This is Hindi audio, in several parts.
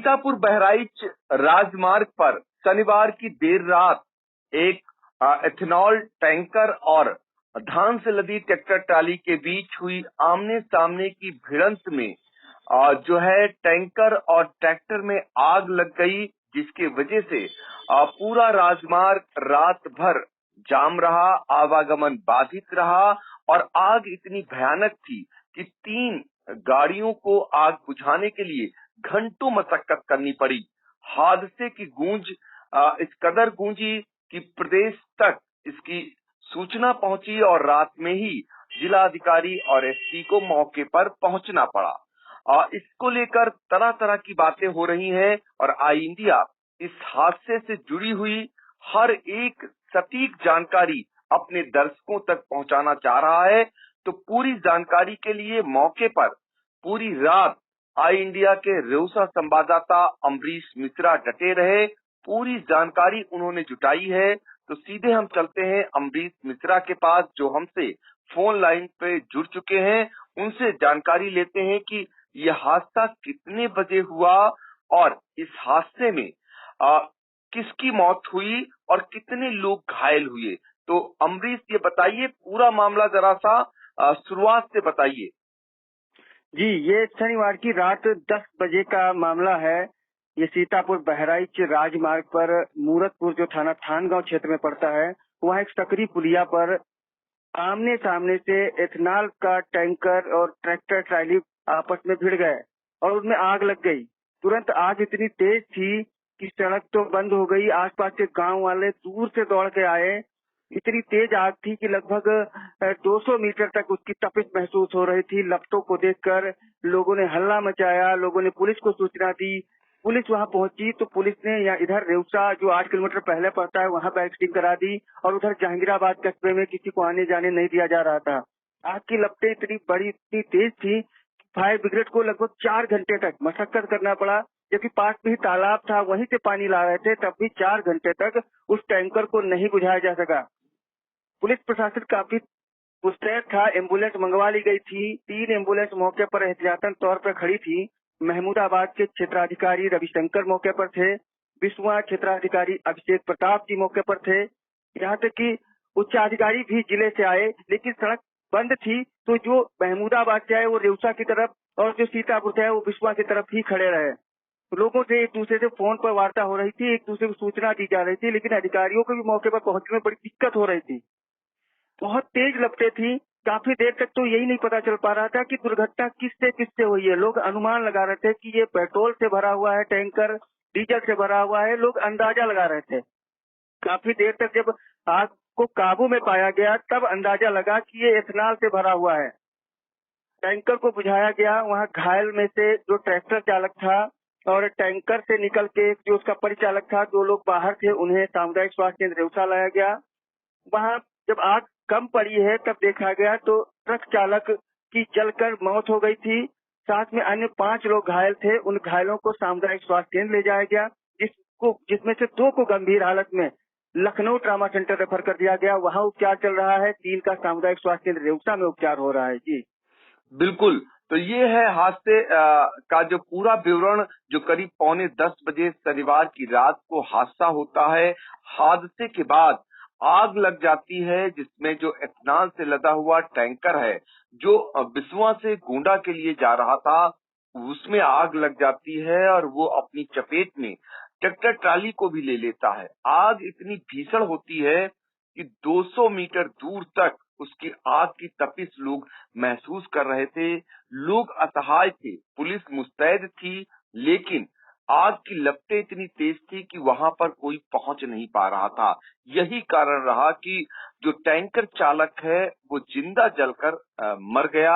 सीतापुर बहराइच राजमार्ग पर शनिवार की देर रात एक एथेनॉल टैंकर और धान से लदी ट्रैक्टर ट्राली के बीच हुई आमने सामने की भिड़ंत में जो है टैंकर और ट्रैक्टर में आग लग गई, जिसके वजह से पूरा राजमार्ग रात भर जाम रहा, आवागमन बाधित रहा और आग इतनी भयानक थी कि 3 गाड़ियों को आग बुझाने के लिए घंटों मशक्कत करनी पड़ी। हादसे की गूंज इस कदर गूंजी कि प्रदेश तक इसकी सूचना पहुंची और रात में ही जिलाधिकारी और एसपी को मौके पर पहुंचना पड़ा। इसको लेकर तरह तरह की बातें हो रही हैं और आई इंडिया इस हादसे से जुड़ी हुई हर एक सटीक जानकारी अपने दर्शकों तक पहुंचाना चाह रहा है। तो पूरी जानकारी के लिए मौके पर पूरी रात आई इंडिया के रेउसा संवाददाता अमरीश मिश्रा डटे रहे। पूरी जानकारी उन्होंने जुटाई है, तो सीधे हम चलते हैं अमरीश मिश्रा के पास, जो हमसे फोन लाइन पे जुड़ चुके हैं। उनसे जानकारी लेते हैं कि यह हादसा कितने बजे हुआ और इस हादसे में किसकी मौत हुई और कितने लोग घायल हुए। तो अमरीश, ये बताइए पूरा मामला जरा सा शुरुआत से बताइए। जी, ये शनिवार की रात 10 बजे का मामला है। ये सीतापुर बहराइच राजमार्ग पर मूरतपुर जो थाना थानगांव क्षेत्र में पड़ता है, वहाँ एक सकरी पुलिया पर आमने सामने से एथेनॉल का टैंकर और ट्रैक्टर ट्राली आपस में भिड़ गए और उनमें आग लग गई। तुरंत आग इतनी तेज थी कि सड़क तो बंद हो गई। आसपास के गांव वाले दूर से दौड़ के आए। इतनी तेज आग थी कि लगभग 200 मीटर तक उसकी तपिश महसूस हो रही थी। लपटों को देखकर लोगों ने हल्ला मचाया, लोगों ने पुलिस को सूचना दी। पुलिस वहां पहुंची तो पुलिस ने या इधर रेउसा जो 8 किलोमीटर पहले पड़ता है वहां बैरिकेडिंग करा दी और उधर जहांगीराबाद कस्बे में किसी को आने जाने नहीं दिया जा रहा था। आग की लपटें इतनी बड़ी, इतनी तेज थी, फायर ब्रिगेड को लगभग 4 घंटे तक मशक्कत करना पड़ा, जबकि पास में ही तालाब था, वहीं से पानी ला रहे थे, तब भी 4 घंटे तक उस टैंकर को नहीं बुझाया जा सका। पुलिस प्रशासन काफी मुस्तैद था, एम्बुलेंस मंगवा ली गई थी। 3 एम्बुलेंस मौके पर एहतियातन तौर पर खड़ी थी। महमूदाबाद के क्षेत्राधिकारी रविशंकर मौके पर थे, बिस्वा क्षेत्राधिकारी अभिषेक प्रताप जी मौके पर थे, यहाँ तक कि उच्चाधिकारी भी जिले से आए, लेकिन सड़क बंद थी तो जो महमूदाबाद से आए वो रेउसा की तरफ और जो सीतापुर से आए वो बिस्वा की तरफ ही खड़े रहे। लोगों से एक दूसरे से फोन पर वार्ता हो रही थी, एक दूसरे को सूचना दी जा रही थी, लेकिन अधिकारियों को भी मौके पर पहुंचने में बड़ी दिक्कत हो रही थी। बहुत तेज लपटें थी। काफी देर तक तो यही नहीं पता चल पा रहा था कि दुर्घटना किससे हुई है। लोग अनुमान लगा रहे थे कि ये पेट्रोल से भरा हुआ है टैंकर, डीजल से भरा हुआ है, लोग अंदाजा लगा रहे थे। काफी देर तक जब आग को काबू में पाया गया तब अंदाजा लगा कि ये एथेनॉल से भरा हुआ है। टैंकर को बुझाया गया। वहाँ घायल में से जो ट्रैक्टर चालक था और टैंकर से निकल के जो उसका परिचालक था, 2 लोग बाहर थे, उन्हें सामुदायिक स्वास्थ्य केंद्र रेउसा लाया गया। वहाँ जब आग कम पड़ी है तब देखा गया तो ट्रक चालक की जलकर मौत हो गई थी। साथ में अन्य 5 लोग घायल थे। उन घायलों को सामुदायिक स्वास्थ्य केंद्र ले जाया गया, जिसमें से 2 को गंभीर हालत में लखनऊ ट्रामा सेंटर रेफर कर दिया गया। वहाँ उपचार चल रहा है। 3 का सामुदायिक स्वास्थ्य केंद्र रेउसा में उपचार हो रहा है। जी बिल्कुल, तो ये है हादसे का जो पूरा विवरण, जो करीब 9:45 बजे शनिवार की रात को हादसा होता है। हादसे के बाद आग लग जाती है, जिसमें जो एथेनॉल से लदा हुआ टैंकर है, जो बिसवा से गोंडा के लिए जा रहा था, उसमें आग लग जाती है और वो अपनी चपेट में ट्रैक्टर ट्राली को भी ले लेता है। आग इतनी भीषण होती है कि 200 मीटर दूर तक उसकी आग की तपिश लोग महसूस कर रहे थे। लोग असहाय थे, पुलिस मुस्तैद थी, लेकिन आग की लपटें इतनी तेज थी कि वहां पर कोई पहुंच नहीं पा रहा था। यही कारण रहा कि जो टैंकर चालक है वो जिंदा जलकर मर गया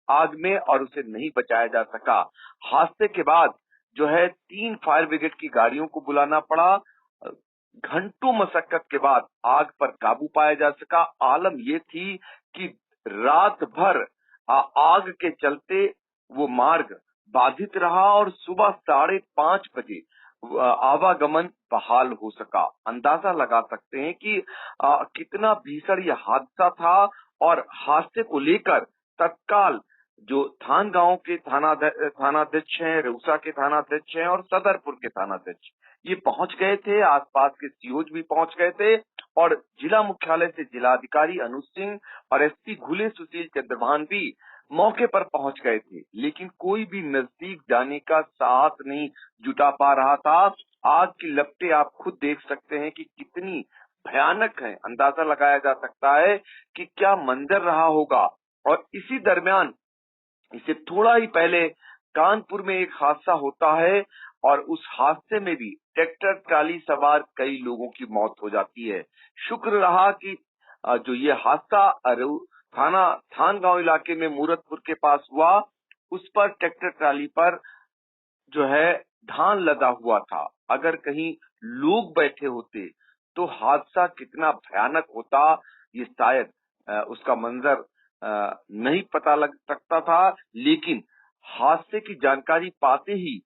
आग में और उसे नहीं बचाया जा सका। हादसे के बाद जो है 3 फायर ब्रिगेड की गाड़ियों को बुलाना पड़ा। घंटों मशक्कत के बाद आग पर काबू पाया जा सका। आलम ये थी कि रात भर आग के चलते वो मार्ग बाधित रहा और सुबह 5:30 बजे आवागमन बहाल हो सका। अंदाजा लगा सकते हैं कि कितना भीषण यह हादसा था और हादसे को लेकर तत्काल जो थान गांव के थानाध्यक्ष हैं, रेउसा के थानाध्यक्ष हैं और सदरपुर के थानाध्यक्ष, ये पहुंच गए थे। आसपास के सीओज भी पहुंच गए थे और जिला मुख्यालय से जिलाधिकारी अनुज सिंह और एसपी घुले सुशील चंद्रभान भी मौके पर पहुंच गए थे, लेकिन कोई भी नजदीक जाने का साहस नहीं जुटा पा रहा था। आग की लपटें आप खुद देख सकते हैं कि कितनी भयानक है। अंदाजा लगाया जा सकता है कि क्या मंजर रहा होगा। और इसी दरमियान इससे थोड़ा ही पहले कानपुर में एक हादसा होता है और उस हादसे में भी ट्रैक्टर ट्राली सवार कई लोगों की मौत हो जाती है। शुक्र रहा कि जो ये हादसा थान गांव इलाके में मूरतपुर के पास हुआ, उस पर ट्रैक्टर ट्राली पर जो है धान लदा हुआ था। अगर कहीं लोग बैठे होते तो हादसा कितना भयानक होता, ये शायद उसका मंजर नहीं पता लग सकता था। लेकिन हादसे की जानकारी पाते ही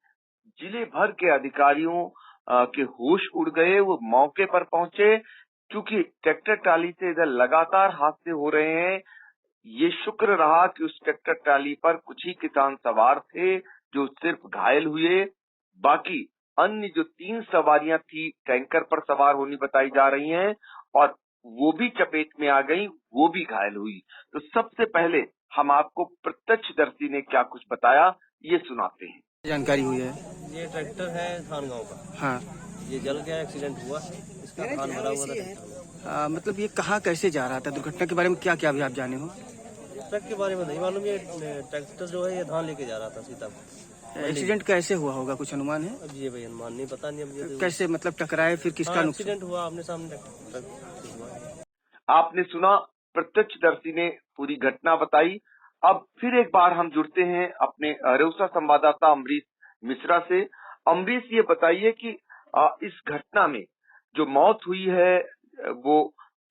जिले भर के अधिकारियों के होश उड़ गए। वो मौके पर पहुंचे, क्योंकि ट्रैक्टर ट्राली से इधर लगातार हादसे हो रहे हैं। ये शुक्र रहा कि उस ट्रैक्टर ट्राली पर कुछ ही किसान सवार थे जो सिर्फ घायल हुए। बाकी अन्य जो 3 सवारियां थी टैंकर पर सवार होनी बताई जा रही हैं और वो भी चपेट में आ गई, वो भी घायल हुई। तो सबसे पहले हम आपको प्रत्यक्षदर्शी ने क्या कुछ बताया ये सुनाते हैं। जानकारी हुई है। ये ट्रैक्टर है थान गांव का। हाँ। ये जल गया, एक्सीडेंट हुआ, इसका धान भरा हुआ था ट्रैक्टर में। मतलब ये कहाँ कैसे जा रहा था? दुर्घटना के बारे में क्या क्या अभी आप जाने हो? ट्रक के बारे में नहीं मालूम। ये ट्रैक्टर जो है ये धान लेके जा रहा था सीतापुर। एक्सीडेंट कैसे हुआ होगा, कुछ अनुमान है? अब ये भाई अनुमान नहीं, पता नहीं। अब ये कैसे मतलब टकराए, फिर किसका नुकसान? एक्सीडेंट हुआ आमने सामने ट्रक हुआ है। आपने सुना, प्रत्यक्षदर्शी ने पूरी घटना बताई। अब फिर एक बार हम जुड़ते हैं अपने रेउसा संवाददाता अमरीश मिश्रा से। अमरीश, ये बताइए कि इस घटना में जो मौत हुई है वो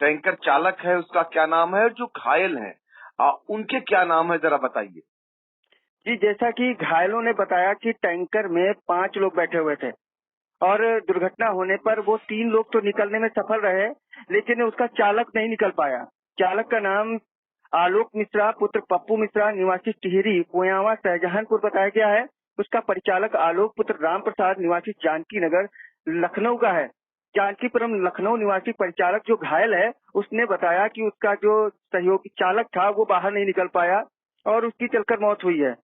टैंकर चालक है, उसका क्या नाम है, और जो घायल हैं उनके क्या नाम है, जरा बताइए। जी, जैसा कि घायलों ने बताया कि टैंकर में 5 लोग बैठे हुए थे और दुर्घटना होने पर वो 3 लोग तो निकलने में सफल रहे, लेकिन उसका चालक नहीं निकल पाया। चालक का नाम आलोक मिश्रा पुत्र पप्पू मिश्रा निवासी टिहरी पोयावा शाहजहानपुर बताया गया है। उसका परिचालक आलोक पुत्र राम प्रसाद निवासी जानकी नगर लखनऊ का है। जानकीपुरम लखनऊ निवासी परिचालक जो घायल है, उसने बताया कि उसका जो सहयोगी चालक था वो बाहर नहीं निकल पाया और उसकी चलकर मौत हुई है।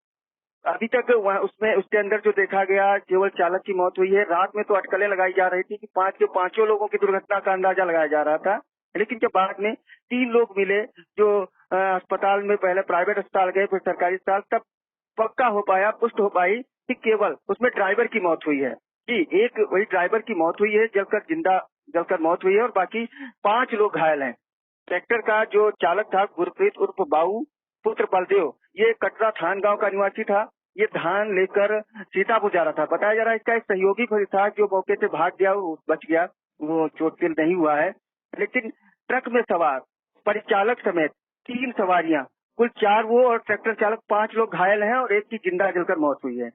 अभी तक उसमें उसके अंदर जो देखा गया केवल चालक की मौत हुई है। रात में तो अटकलें लगाई जा रही थी कि 5 के 5 लोगों की दुर्घटना का अंदाजा लगाया जा रहा था, लेकिन जब बाद में 3 लोग मिले जो अस्पताल में, पहले प्राइवेट अस्पताल गए फिर सरकारी अस्पताल, तब पक्का हो पाया, पुष्ट हो पाई कि केवल उसमें ड्राइवर की मौत हुई है। जी, एक वही ड्राइवर की मौत हुई है, जलकर मौत हुई है और बाकी 5 लोग घायल हैं। ट्रैक्टर का जो चालक था गुरप्रीत उर्फ बाऊ पुत्र बलदेव, ये कटरा थान गांव का निवासी था। ये धान लेकर सीतापुर जा रहा था। बताया जा रहा है इसका एक सहयोगी था जो मौके से भाग गया, वो बच गया, वो चोटिल नहीं हुआ है। लेकिन ट्रक में सवार परिचालक समेत 3 सवारियां, कुल 4 वो और ट्रैक्टर चालक 5 लोग घायल हैं और एक की जिंदा जलकर मौत हुई है।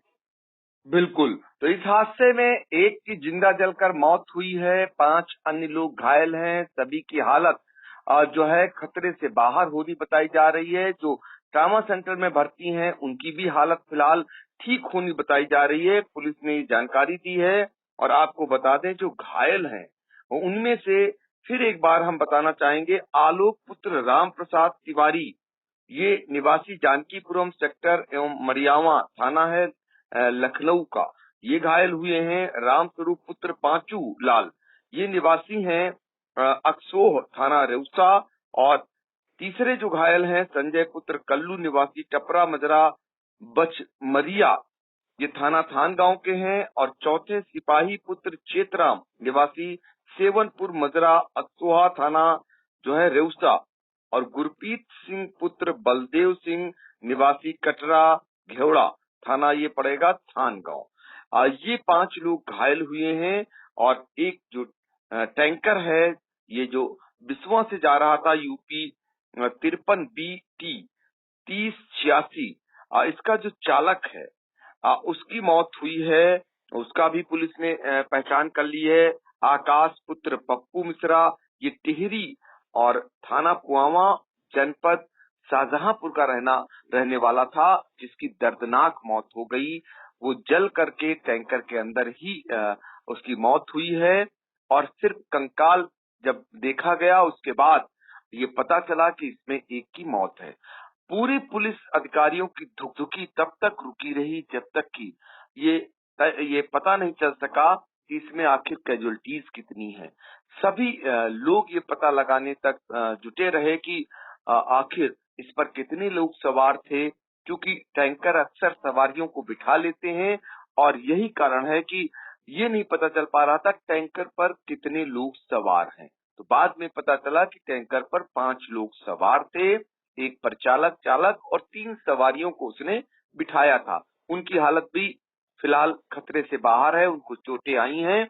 बिल्कुल, तो इस हादसे में एक की जिंदा जलकर मौत हुई है, 5 अन्य लोग घायल हैं। सभी की हालत जो है खतरे से बाहर होनी बताई जा रही है। जो ट्रामा सेंटर में भर्ती हैं उनकी भी हालत फिलहाल ठीक होनी बताई जा रही है। पुलिस ने ये जानकारी दी है। और आपको बता दें जो घायल हैं उनमें से फिर एक बार हम बताना चाहेंगे, आलोक पुत्र राम प्रसाद तिवारी, ये निवासी जानकीपुरम सेक्टर एवं मरियावा थाना है लखनऊ का, ये घायल हुए हैं। राम स्वरूप पुत्र पांचू लाल, ये निवासी हैं अक्सोह थाना रेउसा। और तीसरे जो घायल हैं संजय पुत्र कल्लू निवासी टपरा मजरा बचमरिया, ये थाना थान गांव के हैं। और चौथे सिपाही पुत्र चेतराम निवासी सेवनपुर मजरा अक्सोहा थाना जो है रेउसा। और गुरप्रीत सिंह पुत्र बलदेव सिंह निवासी कटरा घेवड़ा थाना, ये पड़ेगा थान गांव। ये 5 लोग घायल हुए हैं। और एक जो टैंकर है, ये जो बिस्वा से जा रहा था यूपी 53 BT 3086, इसका जो चालक है उसकी मौत हुई है। उसका भी पुलिस ने पहचान कर ली है, आकाश पुत्र पप्पू मिश्रा, ये टिहरी और थाना कुआवा जनपद शाहजहांपुर का रहने वाला था, जिसकी दर्दनाक मौत हो गई। वो जल करके टैंकर के अंदर ही उसकी मौत हुई है और सिर्फ कंकाल जब देखा गया उसके बाद ये पता चला कि इसमें एक की मौत है। पूरी पुलिस अधिकारियों की धुकधुकी तब तक रुकी रही जब तक कि ये पता नहीं चल सका कि इसमें आखिर कैजुअलिटीज कितनी है। सभी लोग ये पता लगाने तक जुटे रहे कि आखिर इस पर कितने लोग सवार थे, क्योंकि टैंकर अक्सर सवारियों को बिठा लेते हैं और यही कारण है कि ये नहीं पता चल पा रहा था टैंकर पर कितने लोग सवार हैं। तो बाद में पता चला कि टैंकर पर 5 लोग सवार थे, एक परिचालक, चालक और 3 सवारियों को उसने बिठाया था। उनकी हालत भी फिलहाल खतरे से बाहर है, उनको चोटें आई हैं।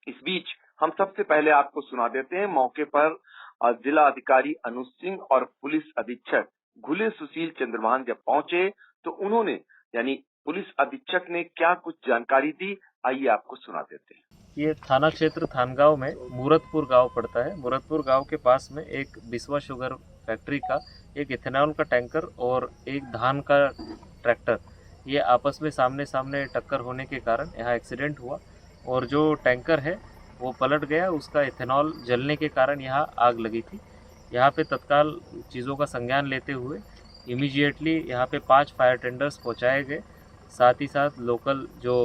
इस बीच हम सबसे पहले आपको सुना देते हैं मौके पर जिला अधिकारी अनुज सिंह और पुलिस अधीक्षक घुले सुशील चंद्रभान जब पहुंचे तो उन्होंने यानी पुलिस अधीक्षक ने क्या कुछ जानकारी दी, आइए आपको सुना देते हैं। ये थाना क्षेत्र थानगांव में मूरतपुर गांव पड़ता है। मूरतपुर गांव के पास में एक बिस्वा शुगर फैक्ट्री का एक इथेनॉल का टैंकर और एक धान का ट्रैक्टर, ये आपस में सामने सामने टक्कर होने के कारण यहाँ एक्सीडेंट हुआ और जो टैंकर है वो पलट गया। उसका इथेनॉल जलने के कारण यहाँ आग लगी थी। यहाँ पे तत्काल चीज़ों का संज्ञान लेते हुए इमीडिएटली यहाँ पे 5 फायर टेंडर्स पहुँचाए गए। साथ ही साथ लोकल जो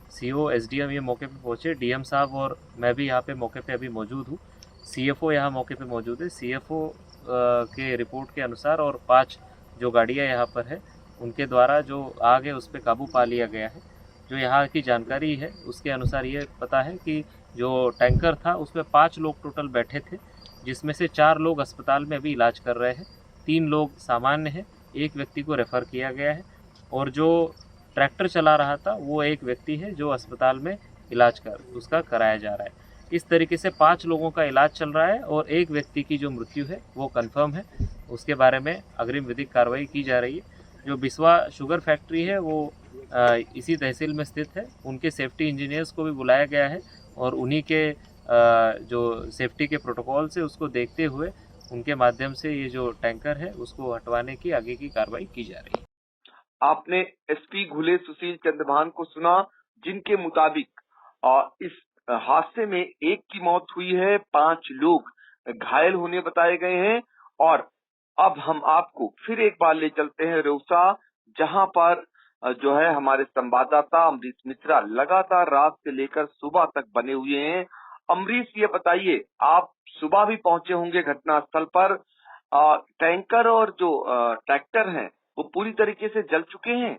सीओ एसडीएम ये मौके पे पहुँचे, डीएम साहब और मैं भी यहाँ पे मौके पे अभी मौजूद हूँ। सीएफओ यहाँ मौके पे मौजूद है। सीएफओ के रिपोर्ट के अनुसार और 5 जो गाड़ियाँ यहाँ पर है उनके द्वारा जो आग है उस पर काबू पा लिया गया है। जो यहाँ की जानकारी है उसके अनुसार ये पता है कि जो टैंकर था उसमें 5 लोग टोटल बैठे थे, जिसमें से 4 लोग अस्पताल में अभी इलाज कर रहे हैं, 3 लोग सामान्य हैं, एक व्यक्ति को रेफ़र किया गया है और जो ट्रैक्टर चला रहा था वो एक व्यक्ति है जो अस्पताल में इलाज उसका कराया जा रहा है। इस तरीके से 5 लोगों का इलाज चल रहा है और एक व्यक्ति की जो मृत्यु है वो कंफर्म है। उसके बारे में अग्रिम विधिक कार्रवाई की जा रही है। जो बिस्वा शुगर फैक्ट्री है वो इसी तहसील में स्थित है। उनके सेफ्टी इंजीनियर्स को भी बुलाया गया है और उन्हीं के जो सेफ्टी के प्रोटोकॉल से उसको देखते हुए उनके माध्यम से ये जो टैंकर है उसको हटवाने की आगे की कार्रवाई की जा रही है। आपने एसपी घुले सुशील चंद्रभान को सुना, जिनके मुताबिक इस हादसे में एक की मौत हुई है, 5 लोग घायल होने बताए गए हैं। और अब हम आपको फिर एक बार ले चलते हैं रौसा, जहां पर जो है हमारे संवाददाता अमरीश मिश्रा लगातार रात से लेकर सुबह तक बने हुए हैं। अमरीश, ये बताइए, आप सुबह भी पहुंचे होंगे घटनास्थल पर, टैंकर और जो ट्रैक्टर हैं वो पूरी तरीके से जल चुके हैं।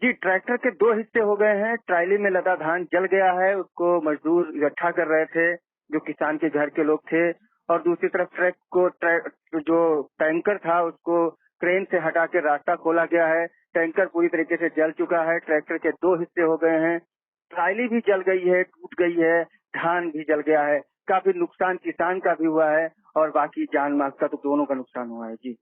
जी, ट्रैक्टर के 2 हिस्से हो गए हैं। ट्राली में लदा धान जल गया है, उसको मजदूर इकट्ठा कर रहे थे जो किसान के घर के लोग थे, और दूसरी तरफ जो टैंकर था उसको क्रेन से हटा के रास्ता खोला गया है। टैंकर पूरी तरीके से जल चुका है। ट्रैक्टर के 2 हिस्से हो गए हैं। ट्राली भी जल गई है, टूट गई है, धान भी जल गया है। काफी नुकसान किसान का भी हुआ है और बाकी जान माल का तो दोनों का नुकसान हुआ है। जी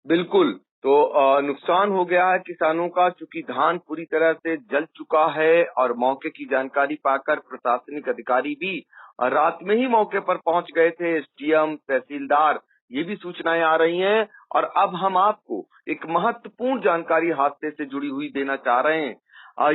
बिल्कुल, तो नुकसान हो गया है किसानों का, चूंकि धान पूरी तरह से जल चुका है और मौके की जानकारी पाकर प्रशासनिक अधिकारी भी रात में ही मौके पर पहुंच गए थे। एसडीएम, तहसीलदार, ये भी सूचनाएं आ रही हैं। और अब हम आपको एक महत्वपूर्ण जानकारी हादसे से जुड़ी हुई देना चाह रहे हैं।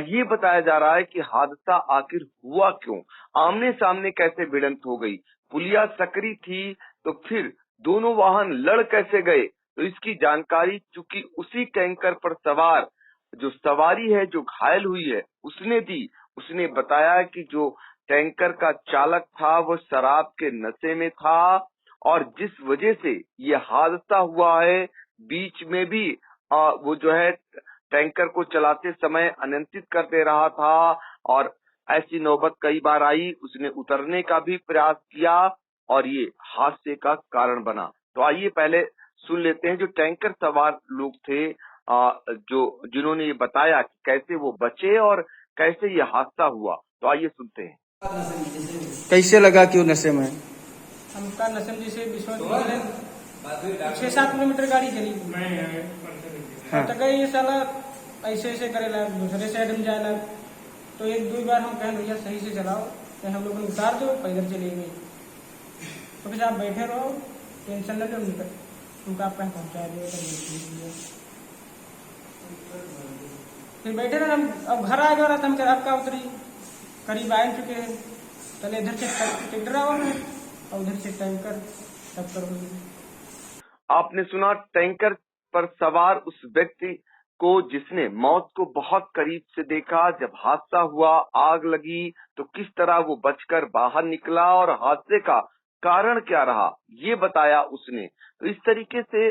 ये बताया जा रहा है कि हादसा आखिर हुआ क्यों, आमने सामने कैसे भिड़ंत हो गई, पुलिया सकरी थी तो फिर दोनों वाहन लड़ कैसे गए, तो इसकी जानकारी चूंकि उसी टैंकर पर सवार जो सवारी है जो घायल हुई है उसने दी। उसने बताया कि जो टैंकर का चालक था वो शराब के नशे में था और जिस वजह से ये हादसा हुआ है, बीच में भी वो जो है टैंकर को चलाते समय अनियंत्रित कर दे रहा था और ऐसी नौबत कई बार आई। उसने उतरने का भी प्रयास किया और ये हादसे का कारण बना। तो आइए पहले सुन लेते हैं जो टैंकर सवार लोग थे, जिन्होंने ये बताया कि कैसे वो बचे और कैसे ये हादसा हुआ। तो आइए सुनते हैं। कैसे लगा क्यों नशे में? हमका नशे में जैसे 6-7 किलोमीटर गाड़ी चली। हाँ। तो ये साला ऐसे ऐसे करेला, दूसरे साइड में जाएला। तो 1-2 बार हम कहें भैया सही से चलाओ, तो हम लोगों ने उतार दो, पैदल चलेंगे। तो फिर आप बैठे रहो, टेंशन न लो, तू आप कहीं पहुंचा दिए फिर बैठे रहे हम। अब घर आ गया हम अब का उतरी करीब आ चुके हैं। चले इधर से ट्रैक्टर आओ और उधर से टैंकर टक्कर हुई। आपने सुना टैंकर पर सवार उस व्यक्ति को जिसने मौत को बहुत करीब से देखा। जब हादसा हुआ, आग लगी तो किस तरह वो बचकर बाहर निकला और हादसे का कारण क्या रहा, ये बताया उसने। तो इस तरीके से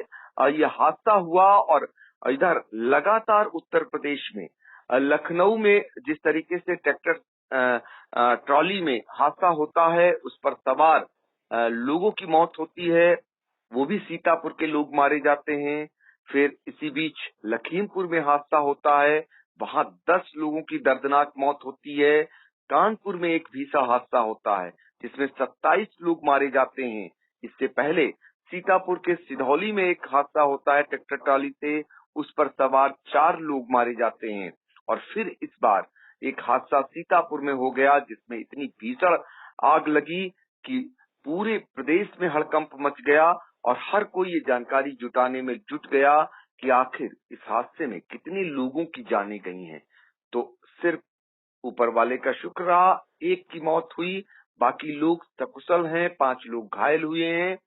ये हादसा हुआ। और इधर लगातार उत्तर प्रदेश में लखनऊ में जिस तरीके से ट्रैक्टर ट्रॉली में हादसा होता है, उस पर सवार लोगों की मौत होती है, वो भी सीतापुर के लोग मारे जाते हैं। फिर इसी बीच लखीमपुर में हादसा होता है, वहां 10 लोगों की दर्दनाक मौत होती है। कानपुर में एक भीषण हादसा होता है जिसमें 27 लोग मारे जाते हैं। इससे पहले सीतापुर के सिधौली में एक हादसा होता है ट्रैक्टर ट्रॉली से, उस पर सवार 4 लोग मारे जाते हैं। और फिर इस बार एक हादसा सीतापुर में हो गया जिसमें इतनी भीषण आग लगी कि पूरे प्रदेश में हड़कंप मच गया और हर कोई ये जानकारी जुटाने में जुट गया कि आखिर इस हादसे में कितने लोगों की जानें गई हैं। तो सिर्फ ऊपर वाले का शुक्र रहा, एक की मौत हुई, बाकी लोग सकुशल हैं, 5 लोग घायल हुए हैं।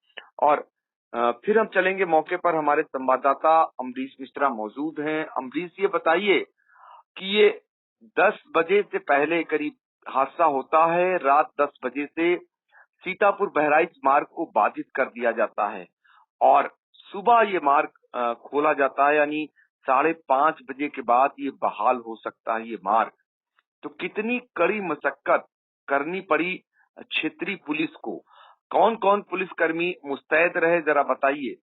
और फिर हम चलेंगे मौके पर, हमारे संवाददाता अमरीश मिश्रा मौजूद हैं। अमरीश, ये बताइए कि ये 10 बजे से पहले करीब हादसा होता है। रात 10 बजे से सीतापुर बहराइच मार्ग को बाधित कर दिया जाता है और सुबह ये मार्ग खोला जाता है, यानी 5:30 बजे के बाद ये बहाल हो सकता है ये मार्ग। तो कितनी कड़ी मशक्कत करनी पड़ी क्षेत्रीय पुलिस को, कौन कौन पुलिसकर्मी मुस्तैद रहे, जरा बताइए।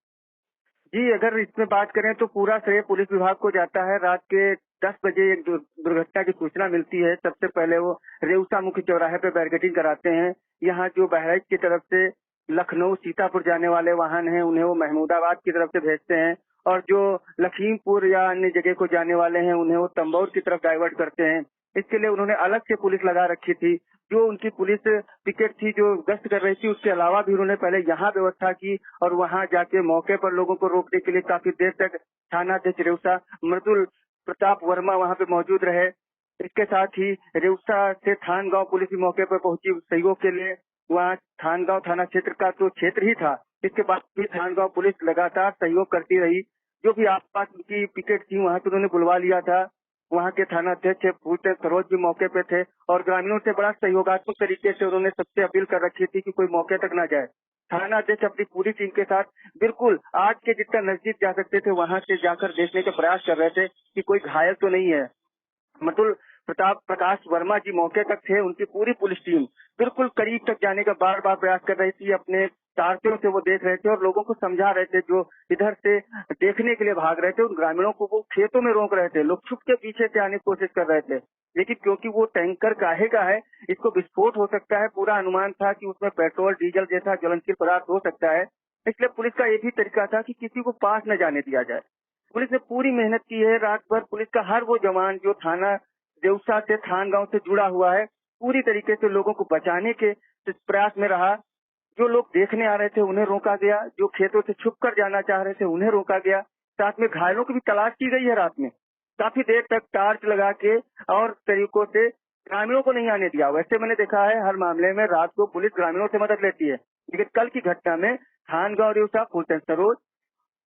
जी, अगर इसमें बात करें तो पूरा श्रेय पुलिस विभाग को जाता है। रात के 10 बजे एक दुर्घटना की सूचना मिलती है। सबसे पहले वो रेउसा मुख्य चौराहे पे बैरिकेडिंग कराते हैं। यहाँ जो बहराइच की तरफ से लखनऊ सीतापुर जाने वाले वाहन हैं, उन्हें वो महमूदाबाद की तरफ से भेजते हैं और जो लखीमपुर या अन्य जगह को जाने वाले हैं, उन्हें वो तंबौर की तरफ डाइवर्ट करते हैं। इसके लिए उन्होंने अलग से पुलिस लगा रखी थी। जो उनकी पुलिस पिकेट थी जो गश्त कर रही थी, उसके अलावा भी उन्होंने पहले यहाँ व्यवस्था की और वहाँ जाके मौके पर लोगों को रोकने के लिए काफी देर तक थानाध्यक्ष रेउसा मृदुल प्रताप वर्मा वहाँ पे मौजूद रहे। इसके साथ ही रेउसा से थानगांव पुलिस भी मौके पर पहुंची सहयोग के लिए। वहाँ थानगांव थाना क्षेत्र का तो क्षेत्र ही था, इसके बाद भी थानगांव पुलिस लगातार सहयोग करती रही। जो भी आसपास की पिकेट थी वहाँ से उन्होंने बुलवा लिया था। वहाँ के थाना अध्यक्ष फूलचंद सरोज भी मौके पे थे और ग्रामीणों से बड़ा सहयोगात्मक तरीके से उन्होंने सबसे अपील कर रखी थी कि कोई मौके तक न जाए। थाना अध्यक्ष अपनी पूरी टीम के साथ बिल्कुल आग के जितना नजदीक जा सकते थे वहां से जाकर देखने का प्रयास कर रहे थे कि कोई घायल तो नहीं है। मृदुल प्रताप प्रकाश वर्मा जी मौके तक थे, उनकी पूरी पुलिस टीम बिल्कुल करीब तक जाने का बार बार प्रयास कर रही थी। अपने सारथियों से वो देख रहे थे और लोगों को समझा रहे थे जो इधर से देखने के लिए भाग रहे थे। उन ग्रामीणों को वो खेतों में रोक रहे थे, लोग छुप के पीछे से आने की कोशिश कर रहे थे, लेकिन क्योंकि वो टैंकर काहे का है, इसको विस्फोट हो सकता है, पूरा अनुमान था कि उसमें पेट्रोल डीजल जैसा ज्वलनशील पदार्थ हो सकता है। इसलिए पुलिस का एक ही तरीका था कि किसी को पास न जाने दिया जाए। पुलिस ने पूरी मेहनत की है। रात भर पुलिस का हर वो जवान जो थाना रेउसा से थानगांव से जुड़ा हुआ है, पूरी तरीके से लोगों को बचाने के प्रयास में रहा। जो लोग देखने आ रहे थे उन्हें रोका गया, जो खेतों से छुप कर जाना चाह रहे थे उन्हें रोका गया। साथ में घायलों की भी तलाश की गई है। रात में काफी देर तक टार्च लगा के और तरीकों से ग्रामीणों को नहीं आने दिया। वैसे मैंने देखा है हर मामले में रात को पुलिस ग्रामीणों से मदद लेती है, लेकिन कल की घटना में थानगांव रेउसा फूलचंद सरोज,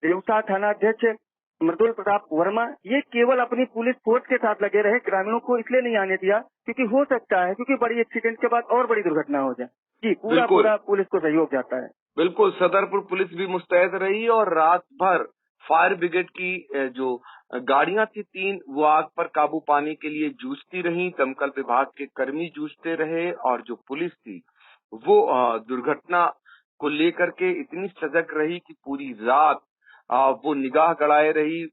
रेउसा थाना अध्यक्ष मृदुल प्रताप वर्मा ये केवल अपनी पुलिस फोर्स के साथ लगे रहे, ग्रामीणों को इसलिए नहीं आने दिया क्योंकि हो सकता है क्योंकि बड़ी एक्सीडेंट के बाद और बड़ी दुर्घटना हो जाए। जी, पूरा पुलिस को सहयोग जाता है। बिल्कुल, सदरपुर पुलिस भी मुस्तैद रही और रात भर फायर ब्रिगेड की जो गाड़ियां थी 3, वो आग पर काबू पाने के लिए जूझती रही। दमकल विभाग के कर्मी जूझते रहे और जो पुलिस थी वो दुर्घटना को लेकर के इतनी सजग रही कि पूरी रात वो निगाह गड़ाए रही,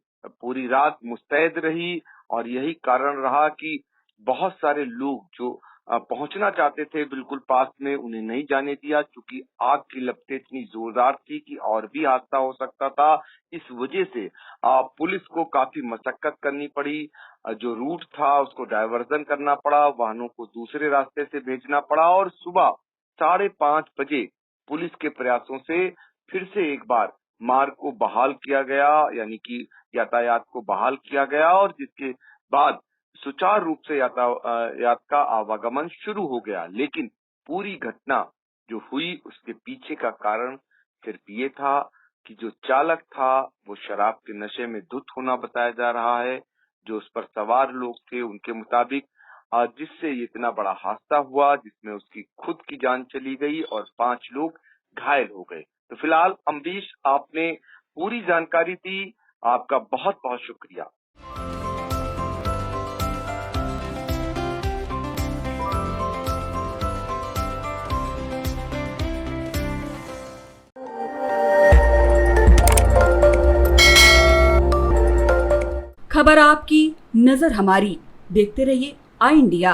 पूरी रात मुस्तैद रही। और यही कारण रहा कि बहुत सारे लोग जो पहुंचना चाहते थे बिल्कुल पास में, उन्हें नहीं जाने दिया, क्योंकि आग की लपटें इतनी जोरदार थी कि और भी हादसा हो सकता था। इस वजह से पुलिस को काफी मशक्कत करनी पड़ी। जो रूट था उसको डायवर्जन करना पड़ा, वाहनों को दूसरे रास्ते से भेजना पड़ा और सुबह 5:30 बजे पुलिस के प्रयासों से फिर से एक बार मार्ग को बहाल किया गया, यानी कि यातायात को बहाल किया गया और जिसके बाद सुचारू रूप से यातायात का आवागमन शुरू हो गया। लेकिन पूरी घटना जो हुई उसके पीछे का कारण सिर्फ ये था कि जो चालक था वो शराब के नशे में धुत होना बताया जा रहा है। जो उस पर सवार लोग थे उनके मुताबिक जिससे ये इतना बड़ा हादसा हुआ जिसमें उसकी खुद की जान चली गई और 5 लोग घायल हो गए। तो फिलहाल अम्बरीश, आपने पूरी जानकारी दी, आपका बहुत बहुत शुक्रिया। खबर आपकी, नजर हमारी। देखते रहिए आई इंडिया।